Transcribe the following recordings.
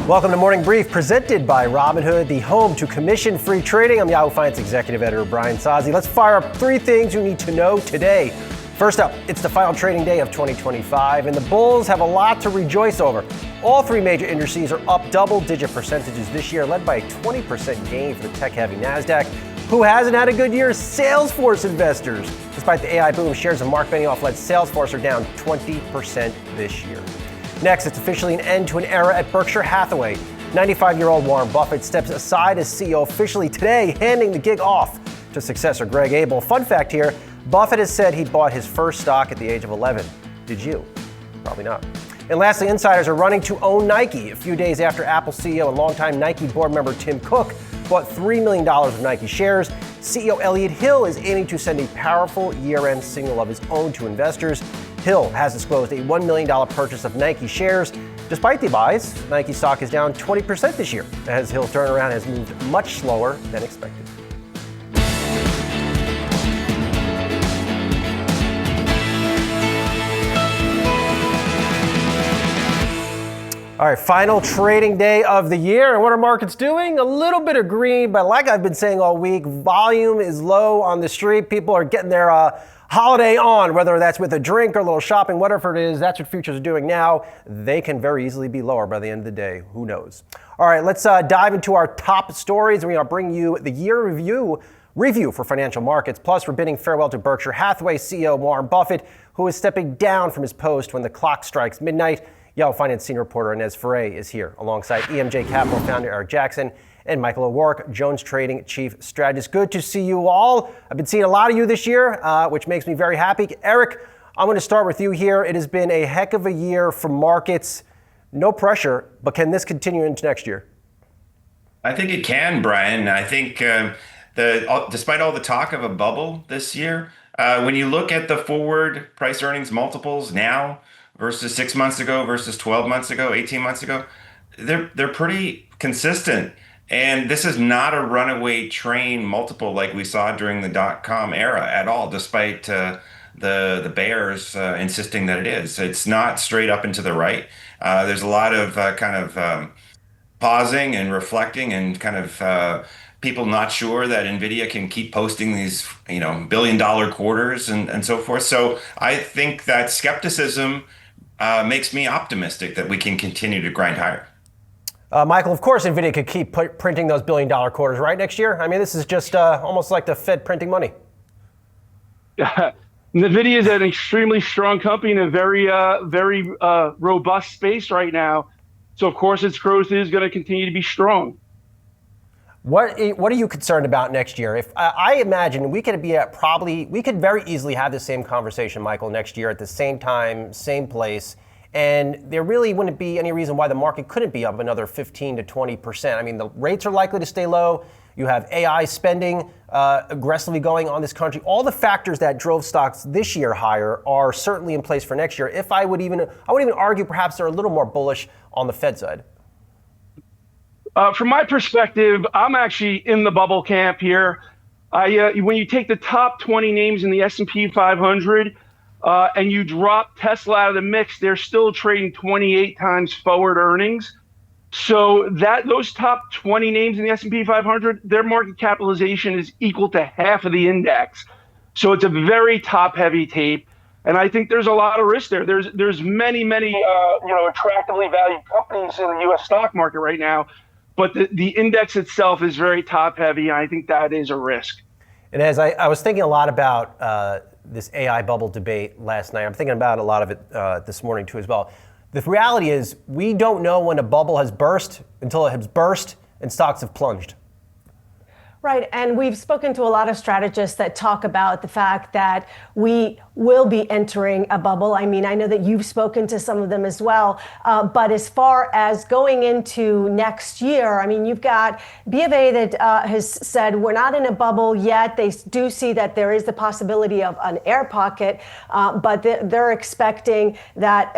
Welcome to Morning Brief, presented by Robinhood, the home to commission-free trading. I'm Yahoo Finance Executive Editor Brian Sozzi. Let's fire up three things you need to know today. First up, it's the final trading day of 2025, and the bulls have a lot to rejoice over. All three major indices are up double-digit percentages this year, led by a 20% gain for the tech-heavy NASDAQ. Who hasn't had a good year? Salesforce investors. Despite the AI boom, shares of Mark Benioff-led Salesforce are down 20% this year. Next, it's officially an end to an era at Berkshire Hathaway. 95-year-old Warren Buffett steps aside as CEO officially today, handing the gig off to successor Greg Abel. Fun fact here, Buffett has said he bought his first stock at the age of 11. Did you? Probably not. And lastly, insiders are running to own Nike a few days after Apple CEO and longtime Nike board member Tim Cook bought $3 million of Nike shares. CEO Elliott Hill is aiming to send a powerful year-end signal of his own to investors. Hill has disclosed a $1 million purchase of Nike shares. Despite the buys, Nike stock is down 20% this year, as Hill's turnaround has moved much slower than expected. All right, final trading day of the year. And what are markets doing? A little bit of green, but like I've been saying all week, volume is low on the street. People are getting their holiday on, whether that's with a drink or a little shopping, whatever it is. That's what futures are doing now. They can very easily be lower by the end of the day. Who knows? All right, let's dive into our top stories. We're going to bring you the year review for financial markets. Plus, we're bidding farewell to Berkshire Hathaway CEO Warren Buffett, who is stepping down from his post when the clock strikes midnight. Yahoo Finance senior reporter Inez Ferre is here alongside EMJ Capital founder Eric Jackson and Michael O'Rourke, Jones Trading chief strategist. Good to see you all. I've been seeing a lot of you this year, which makes me very happy. Eric, I'm going to start with you here. It has been a heck of a year for markets. No pressure, but can this continue into next year? I think it can, Brian. I think despite all the talk of a bubble this year, when you look at the forward price earnings multiples now versus 6 months ago versus 12 months ago, 18 months ago, they're pretty consistent. And this is not a runaway train multiple like we saw during the dot-com era at all, despite the bears insisting that it is. It's not straight up and to the right. There's a lot of pausing and reflecting and kind of people not sure that Nvidia can keep posting these, billion-dollar quarters and so forth. So I think that skepticism makes me optimistic that we can continue to grind higher. Michael, of course, Nvidia could keep printing those billion-dollar quarters, right, next year? I mean, this is just almost like the Fed printing money. Nvidia is an extremely strong company in a very robust space right now. So, of course, its growth is going to continue to be strong. What are you concerned about next year? If I imagine we could very easily have the same conversation, Michael, next year at the same time, same place, and there really wouldn't be any reason why the market couldn't be up another 15 to 20%. I mean, the rates are likely to stay low. You have AI spending aggressively going on this country. All the factors that drove stocks this year higher are certainly in place for next year. I would even argue perhaps they're a little more bullish on the Fed side. From my perspective, I'm actually in the bubble camp here. When you take the top 20 names in the S&P 500 and you drop Tesla out of the mix, they're still trading 28 times forward earnings. So those top 20 names in the S&P 500, their market capitalization is equal to half of the index. So it's a very top-heavy tape, and I think there's a lot of risk there. There's many attractively valued companies in the U.S. stock market right now. But the index itself is very top heavy, and I think that is a risk. And as I was thinking a lot about this AI bubble debate last night, I'm thinking about a lot of it this morning too as well. The reality is we don't know when a bubble has burst until it has burst and stocks have plunged. Right, and we've spoken to a lot of strategists that talk about the fact that we will be entering a bubble. I mean, I know that you've spoken to some of them as well, but as far as going into next year, I mean, you've got B of A that has said we're not in a bubble yet. They do see that there is the possibility of an air pocket, but they're expecting that,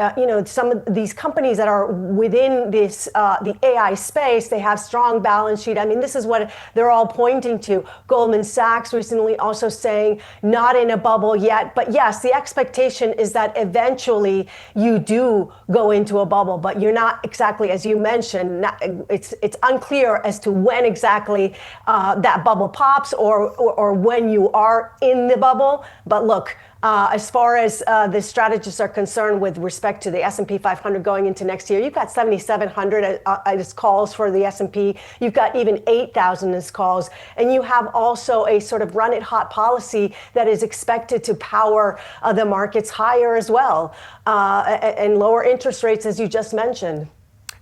some of these companies that are within this, the AI space, they have strong balance sheet. I mean, this is what they're all pointing to. Goldman Sachs recently also saying not in a bubble yet, but yes, yes, the expectation is that eventually you do go into a bubble, but you're not exactly, as you mentioned, it's unclear as to when exactly that bubble pops or when you are in the bubble. But look, as far as the strategists are concerned with respect to the S&P 500 going into next year, you've got 7,700 as calls for the S&P. You've got even 8,000 as calls. And you have also a sort of run it hot policy that is expected to power the markets higher as well, and lower interest rates, as you just mentioned.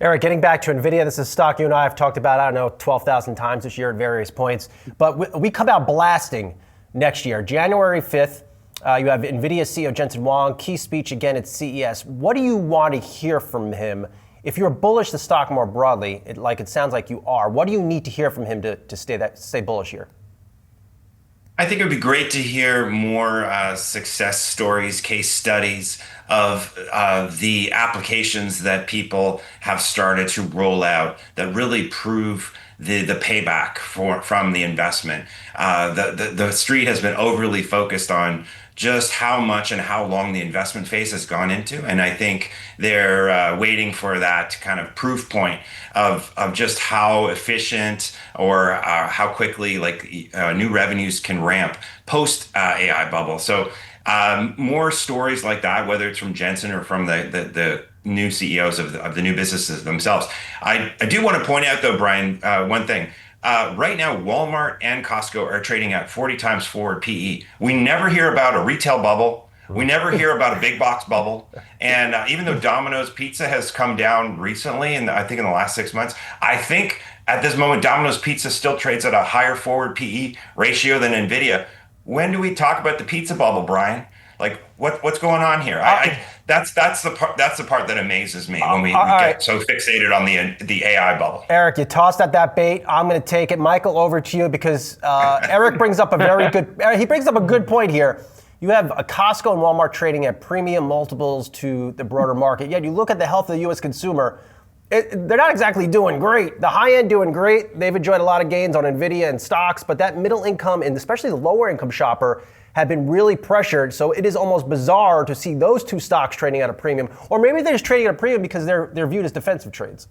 Eric, getting back to Nvidia, this is a stock you and I have talked about, I don't know, 12,000 times this year at various points. But we come out blasting next year, January 5th. You have Nvidia CEO Jensen Huang, key speech again at CES. What do you want to hear from him? If you're bullish the stock more broadly, it sounds like you are, what do you need to hear from him to stay bullish here? I think it would be great to hear more success stories, case studies of the applications that people have started to roll out that really prove the payback from the investment. The street has been overly focused on just how much and how long the investment phase has gone into. And I think they're waiting for that kind of proof point of just how efficient or how quickly new revenues can ramp post AI bubble. So more stories like that, whether it's from Jensen or from the new CEOs of the new businesses themselves. I do want to point out though, Brian, one thing. Right now, Walmart and Costco are trading at 40 times forward PE. We never hear about a retail bubble. We never hear about a big box bubble. And even though Domino's Pizza has come down recently, and I think in the last 6 months, I think at this moment, Domino's Pizza still trades at a higher forward PE ratio than Nvidia. When do we talk about the pizza bubble, Brian? Like what's going on here? That's the part that amazes me when we get so fixated on the AI bubble. Eric, you tossed at that bait. I'm going to take it. Michael, over to you because Eric brings up a good point here. You have a Costco and Walmart trading at premium multiples to the broader market. Yet you look at the health of the U.S. consumer, they're not exactly doing great. The high end doing great. They've enjoyed a lot of gains on Nvidia and stocks, but that middle income and especially the lower income shopper have been really pressured. So it is almost bizarre to see those two stocks trading at a premium, or maybe they're just trading at a premium because they're viewed as defensive trades.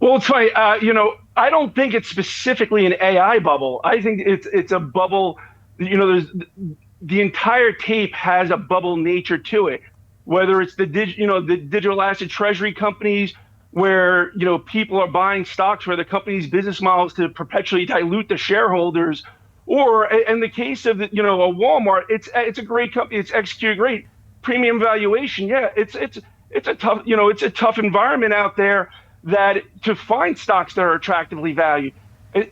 Well, it's funny. I don't think it's specifically an AI bubble. I think it's a bubble. There's the entire tape has a bubble nature to it. Whether it's the digital asset treasury companies, where people are buying stocks where the company's business model is to perpetually dilute the shareholders. Or in the case of a Walmart, it's a great company. It's executed great, premium valuation. Yeah, it's a tough it's a tough environment out there that to find stocks that are attractively valued.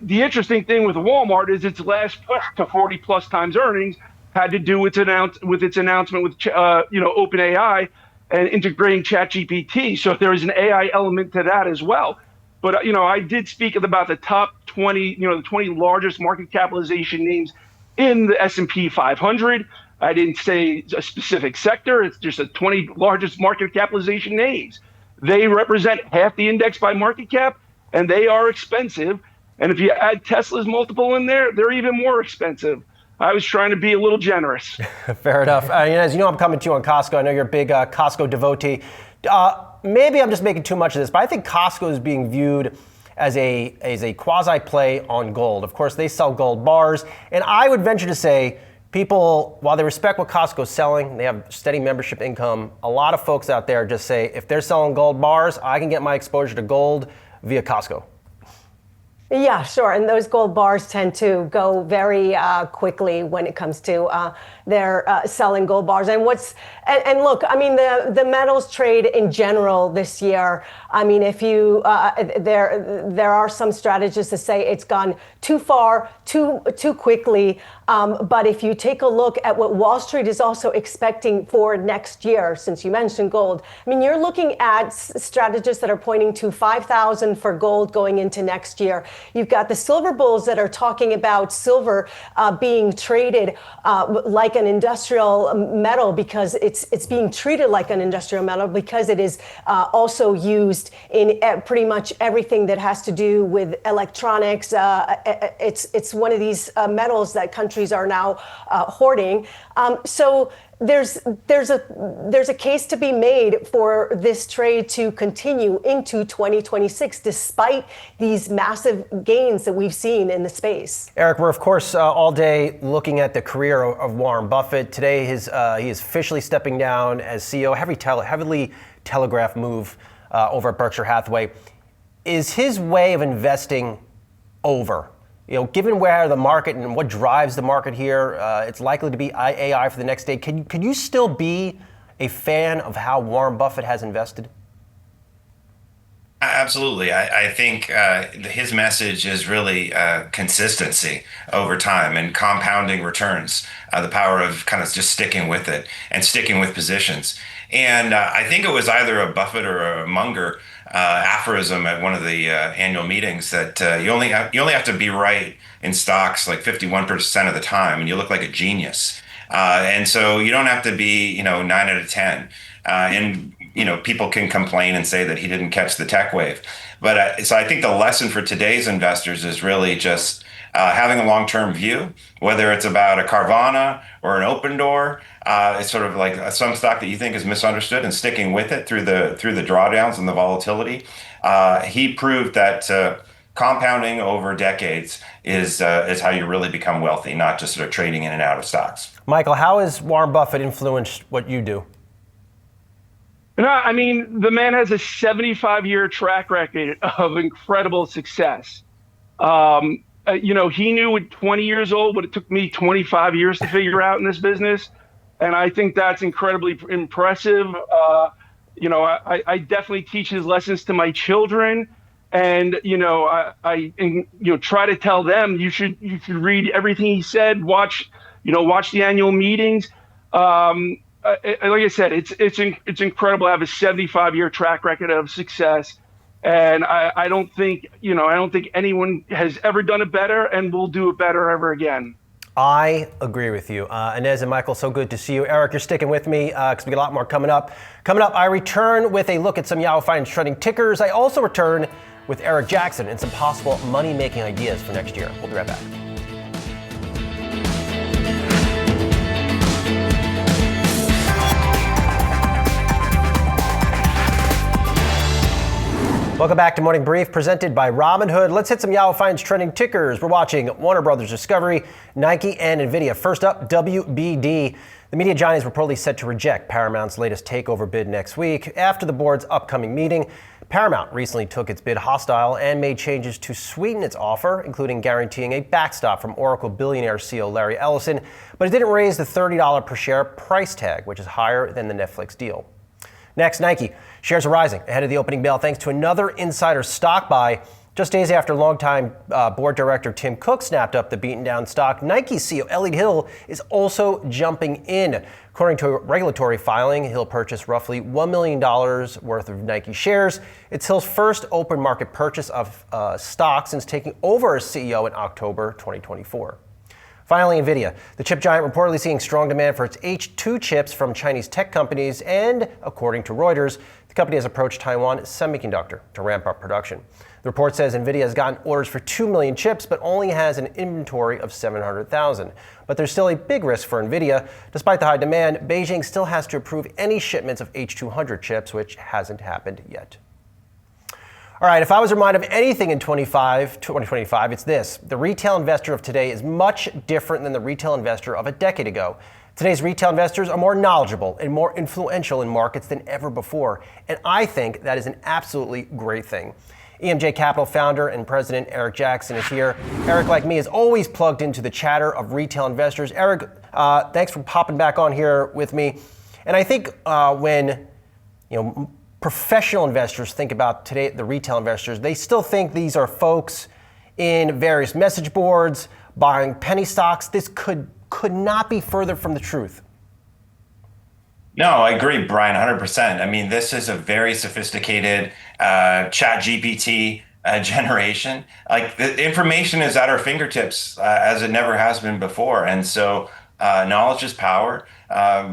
The interesting thing with Walmart is its last push to 40 plus times earnings had to do with its announcement with OpenAI and integrating ChatGPT. So there is an AI element to that as well. But I did speak about the top 20, the 20 largest market capitalization names in the S&P 500. I didn't say a specific sector. It's just the 20 largest market capitalization names. They represent half the index by market cap, and they are expensive. And if you add Tesla's multiple in there, they're even more expensive. I was trying to be a little generous. Fair enough. As you know, I'm coming to you on Costco. I know you're a big Costco devotee. Maybe I'm just making too much of this, but I think Costco is being viewed as a quasi-play on gold. Of course, they sell gold bars, and I would venture to say people, while they respect what Costco's selling, they have steady membership income, a lot of folks out there just say, if they're selling gold bars, I can get my exposure to gold via Costco. Yeah, sure. And those gold bars tend to go very quickly when it comes to their selling gold bars. And look, I mean, the metals trade in general this year. I mean, if you there are some strategists that say it's gone too far, too quickly. But if you take a look at what Wall Street is also expecting for next year, since you mentioned gold, I mean, you're looking at strategists that are pointing to 5,000 for gold going into next year. You've got the silver bulls that are talking about silver being traded like an industrial metal because it's being treated like an industrial metal because it is also used in pretty much everything that has to do with electronics. It's one of these metals that countries are now hoarding. So there's a case to be made for this trade to continue into 2026, despite these massive gains that we've seen in the space. Eric, we're of course all day looking at the career of Warren Buffett. Today, he is officially stepping down as CEO. Heavily telegraphed move over at Berkshire Hathaway. Is his way of investing over? Given where the market and what drives the market here, it's likely to be AI for the next day. Could you still be a fan of how Warren Buffett has invested? Absolutely. I think his message is really consistency over time and compounding returns, the power of kind of just sticking with it and sticking with positions. And I think it was either a Buffett or a Munger aphorism at one of the annual meetings that you only have to be right in stocks like 51% of the time, and you look like a genius. And so you don't have to be 9 out of 10. And people can complain and say that he didn't catch the tech wave. But so I think the lesson for today's investors is really just having a long-term view, whether it's about a Carvana or an Open Door. It's sort of like some stock that you think is misunderstood and sticking with it through the drawdowns and the volatility. He proved that compounding over decades is how you really become wealthy, not just sort of trading in and out of stocks. Michael, how has Warren Buffett influenced what you do? I mean, the man has a 75-year track record of incredible success. He knew at 20 years old what it took me 25 years to figure out in this business. And I think that's incredibly impressive. I definitely teach his lessons to my children. And, I try to tell them you should read everything he said, watch the annual meetings. Like I said, it's incredible to have a 75-year track record of success. And I don't think anyone has ever done it better and will do it better ever again. I agree with you. Inez and Michael, so good to see you. Eric, you're sticking with me because we got a lot more coming up. Coming up, I return with a look at some Yahoo Finance trending tickers. I also return with Eric Jackson and some possible money-making ideas for next year. We'll be right back. Welcome back to Morning Brief, presented by Robinhood. Let's hit some Yahoo Finance trending tickers. We're watching Warner Brothers Discovery, Nike, and Nvidia. First up, WBD. The media giant is reportedly set to reject Paramount's latest takeover bid next week. After the board's upcoming meeting, Paramount recently took its bid hostile and made changes to sweeten its offer, including guaranteeing a backstop from Oracle billionaire CEO Larry Ellison. But it didn't raise the $30 per share price tag, which is higher than the Netflix deal. Next, Nike. Shares are rising ahead of the opening bell thanks to another insider stock buy. Just days after longtime board director Tim Cook snapped up the beaten down stock, Nike CEO Elliott Hill is also jumping in. According to a regulatory filing, Hill purchased roughly $1 million worth of Nike shares. It's Hill's first open market purchase of stock since taking over as CEO in October 2024. Finally, Nvidia. The chip giant reportedly seeing strong demand for its H2 chips from Chinese tech companies, and according to Reuters, the company has approached Taiwan Semiconductor to ramp up production. The report says Nvidia has gotten orders for 2 million chips, but only has an inventory of 700,000. But there's still a big risk for Nvidia. Despite the high demand, Beijing still has to approve any shipments of H200 chips, which hasn't happened yet. All right, if I was reminded of anything in 2025, it's this. The retail investor of today is much different than the retail investor of a decade ago. Today's retail investors are more knowledgeable and more influential in markets than ever before. And I think that is an absolutely great thing. EMJ Capital founder and president Eric Jackson is here. Eric, like me, is always plugged into the chatter of retail investors. Eric, thanks for popping back on here with me. And I think when professional investors think about today, the retail investors, they still think these are folks in various message boards buying penny stocks. This could not be further from the truth. No, I agree, Brian, 100%. I mean, this is a very sophisticated chat GPT generation. Like the information is at our fingertips as it never has been before, and so knowledge is power.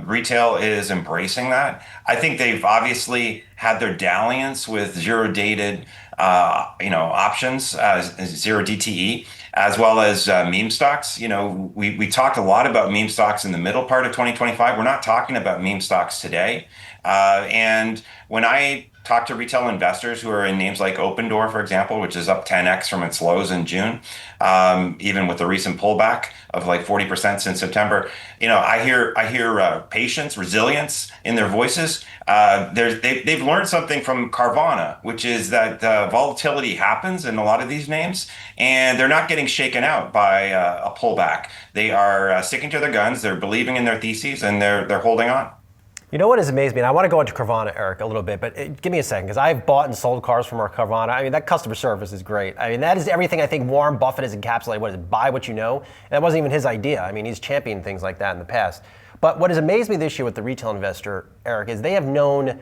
Retail is embracing that. I think they've obviously had their dalliance with zero dated, options, zero DTE, as well as meme stocks. We talked a lot about meme stocks in the middle part of 2025. We're not talking about meme stocks today. And when I talk to retail investors who are in names like Open Door, for example, which is up 10x from its lows in June, even with the recent pullback of like 40% since September. I hear patience, resilience in their voices. They've learned something from Carvana, which is that volatility happens in a lot of these names, and they're not getting shaken out by a pullback. They are sticking to their guns. They're believing in their theses, and they're holding on. You know what has amazed me, and I want to go into Carvana, Eric, a little bit, but give me a second, because I've bought and sold cars from our Carvana. I mean, that customer service is great. I mean, that is everything I think Warren Buffett has encapsulated. What is it, buy what you know? And that wasn't even his idea. I mean, he's championed things like that in the past. But what has amazed me this year with the retail investor, Eric, is they have known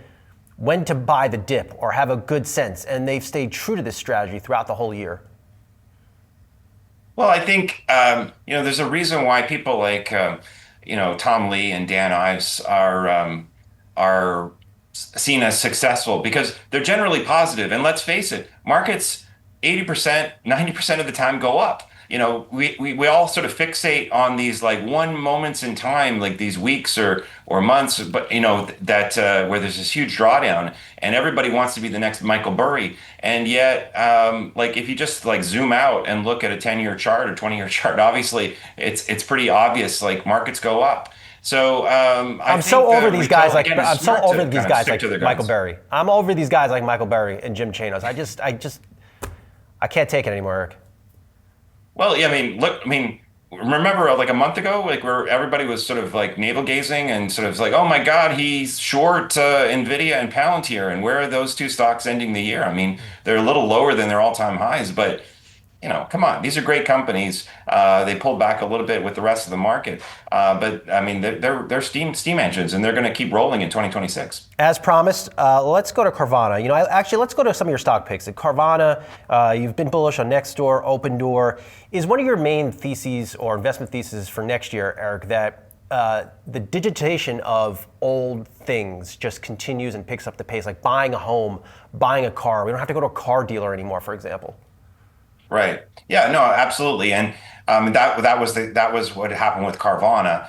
when to buy the dip or have a good sense, and they've stayed true to this strategy throughout the whole year. Well, I think there's a reason why people like Tom Lee and Dan Ives are seen as successful, because they're generally positive. And let's face it, markets 80%, 90% of the time go up. We all sort of fixate on these like one moments in time, like these weeks or months, but that where there's this huge drawdown, and everybody wants to be the next Michael Burry. And yet, like if you just like zoom out and look at a 10-year chart or 20-year chart, obviously it's pretty obvious. Like markets go up. So I'm so over these guys like Michael Burry. I'm over these guys like Michael Burry and Jim Chanos. I can't take it anymore, Eric. Well, yeah, remember like a month ago, like where everybody was sort of like navel gazing and sort of like, oh my God, he's short Nvidia and Palantir, and where are those two stocks ending the year? I mean, they're a little lower than their all-time highs, but come on, these are great companies. They pulled back a little bit with the rest of the market, but I mean, they're steam engines, and they're going to keep rolling in 2026. As promised, let's go to Carvana. Let's go to some of your stock picks. At Carvana, you've been bullish on Nextdoor, Open Door. Is one of your main theses or investment theses for next year, Eric, that the digitization of old things just continues and picks up the pace, like buying a home, buying a car? We don't have to go to a car dealer anymore, for example. Right. Yeah. No. Absolutely. And that was what happened with Carvana.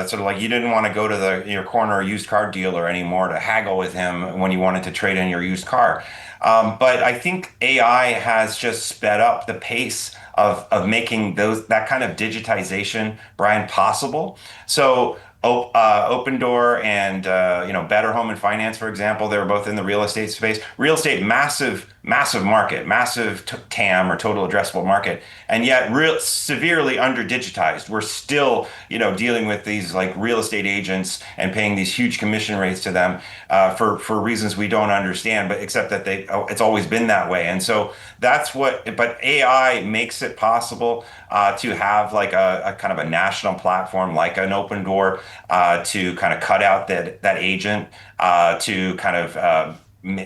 Sort of like you didn't want to go to your corner used car dealer anymore to haggle with him when you wanted to trade in your used car. But I think AI has just sped up the pace of making that kind of digitization, Brian, possible. So Open Door and Better Home and Finance, for example, they're both in the real estate space. Real estate, massive market, massive TAM or total addressable market, and yet severely under digitized. We're still dealing with these like real estate agents and paying these huge commission rates to them for reasons we don't understand, but except that it's always been that way. And so but AI makes it possible to have like a kind of a national platform like an Open Door to kind of cut out that agent, to kind of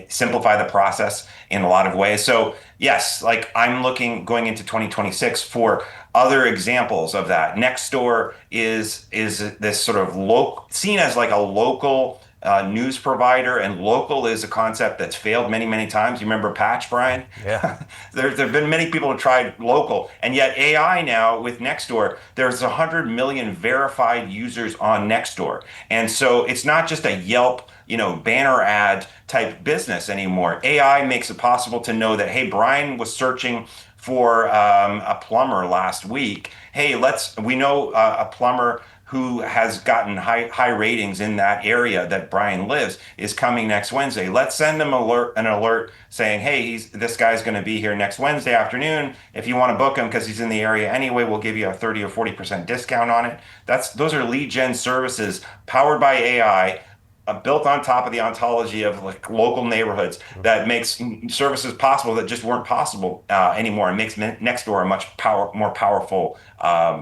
simplify the process in a lot of ways. So yes, like I'm going into 2026 for other examples of that. Nextdoor is this sort of seen as like a local news provider, and local is a concept that's failed many, many times. You remember Patch, Brian? Yeah. There have been many people who tried local, and yet AI now with Nextdoor, there's 100 million verified users on Nextdoor. And so it's not just a Yelp, banner ad type business anymore. AI makes it possible to know that, hey, Brian was searching for a plumber last week. Hey, we know a plumber who has gotten high ratings in that area that Brian lives is coming next Wednesday. Let's send them an alert saying, hey, this guy's going to be here next Wednesday afternoon. If you want to book him because he's in the area anyway, we'll give you a 30 or 40% discount on it. Those are lead gen services powered by AI, built on top of the ontology of like local neighborhoods that makes services possible that just weren't possible anymore, and makes Nextdoor a much more powerful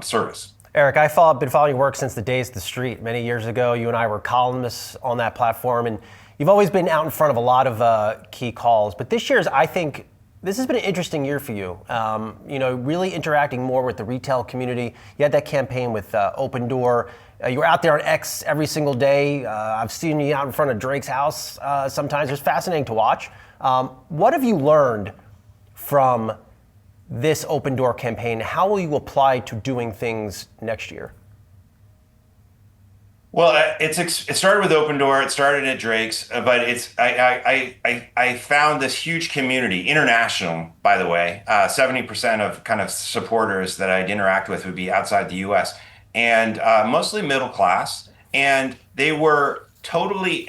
service. Eric, I've been following your work since the days of the street. Many years ago, you and I were columnists on that platform, and you've always been out in front of a lot of key calls. But this year's, I think, This has been an interesting year for you. Really interacting more with the retail community. You had that campaign with Open Door. You were out there on X every single day. I've seen you out in front of Drake's house sometimes. It's fascinating to watch. What have you learned from this Open Door campaign? How will you apply to doing things next year? Well, it started with Open Door. It started at Drake's, but I found this huge community, international, by the way. 70% of kind of supporters that I'd interact with would be outside the U.S. and mostly middle class, and they were totally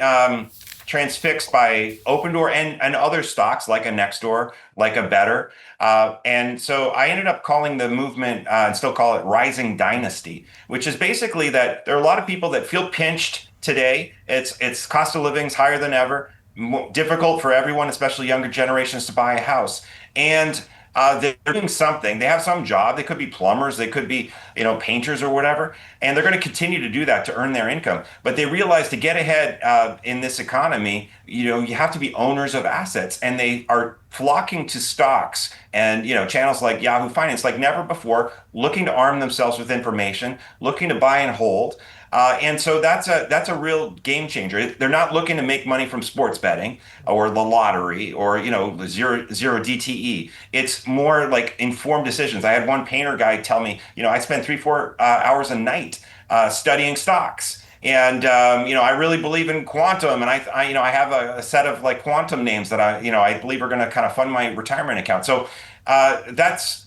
transfixed by Open Door and other stocks like a Nextdoor, like a Better. And so I ended up calling the movement, and still call it Rising Dynasty, which is basically that there are a lot of people that feel pinched today. It's cost of living's higher than ever, difficult for everyone, especially younger generations, to buy a house. And they're doing something. They have some job. They could be plumbers. They could be, painters or whatever. And they're going to continue to do that to earn their income. But they realize to get ahead in this economy, you have to be owners of assets. And they are flocking to stocks and, channels like Yahoo Finance like never before, looking to arm themselves with information, looking to buy and hold. And so that's a real game changer. They're not looking to make money from sports betting or the lottery or zero DTE. It's more like informed decisions. I had one painter guy tell me, I spend 3-4 hours a night studying stocks. And I really believe in quantum, and I have a set of like quantum names that I believe are going to kind of fund my retirement account. So that's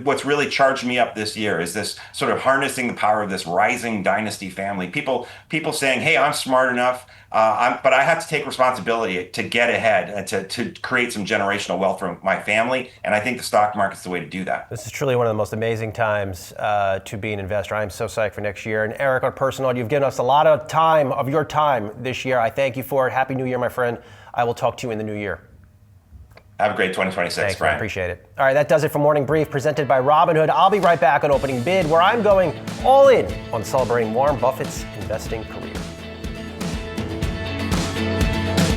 what's really charged me up this year is this sort of harnessing the power of this rising dynasty family. People saying, "Hey, I'm smart enough, but I have to take responsibility to get ahead and to create some generational wealth for my family." And I think the stock market's the way to do that. This is truly one of the most amazing times to be an investor. I'm so psyched for next year. And Eric, on a personal note, you've given us a lot of your time this year. I thank you for it. Happy New Year, my friend. I will talk to you in the new year. Have a great 2026, Thanks, Brian. I appreciate it. All right, that does it for Morning Brief presented by Robinhood. I'll be right back on Opening Bid, where I'm going all in on celebrating Warren Buffett's investing career.